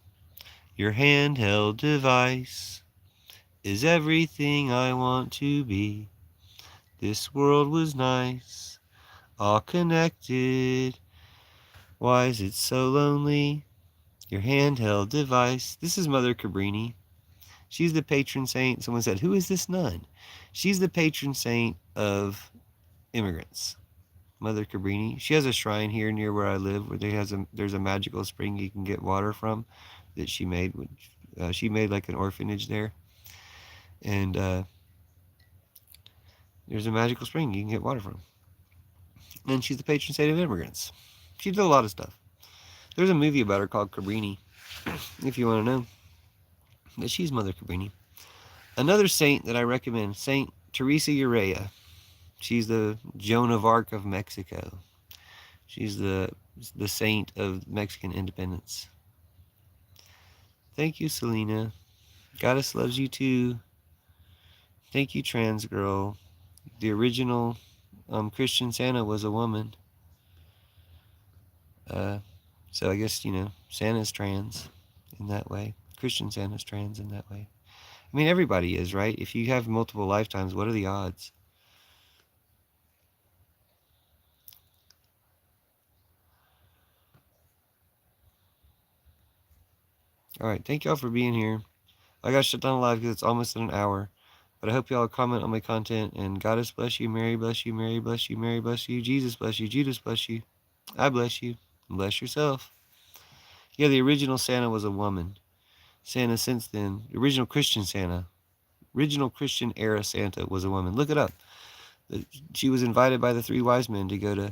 Your handheld device is everything I want to be. This world was nice, all connected. Why is it so lonely? Your handheld device. This is Mother Cabrini. She's the patron saint. Someone said, who is this nun? She's the patron saint of immigrants. Mother Cabrini. She has a shrine here near where I live where there's a magical spring you can get water from that she made. She made like an orphanage there. And there's a magical spring you can get water from. And she's the patron saint of immigrants. She did a lot of stuff. There's a movie about her called Cabrini, if you want to know. But she's Mother Cabrini. Another saint that I recommend, Saint Teresa Urrea. She's the Joan of Arc of Mexico. She's the saint of Mexican independence. Thank you, Selena. Goddess loves you too. Thank you, trans girl. The original Christian Santa was a woman. So I guess, Santa's trans in that way. Christian Santa's trans in that way. I mean, everybody is, right? If you have multiple lifetimes, what are the odds? All right, thank y'all for being here. I got shut down live because it's almost an hour. But I hope y'all comment on my content. And Goddess bless you, Mary bless you, Mary bless you, Mary bless you, Jesus bless you, Judas bless you. I bless you. And bless yourself. Yeah, the original Santa was a woman. Santa since then, the original Christian Santa, original Christian era Santa was a woman. Look it up. She was invited by the three wise men to go to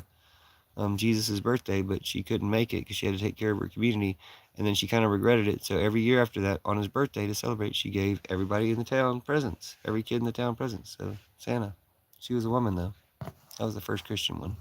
Jesus' birthday, but she couldn't make it because she had to take care of her community. And then she kind of regretted it. So every year after that, on his birthday to celebrate, she gave everybody in the town presents. Every kid in the town presents. So Santa. She was a woman, though. That was the first Christian one.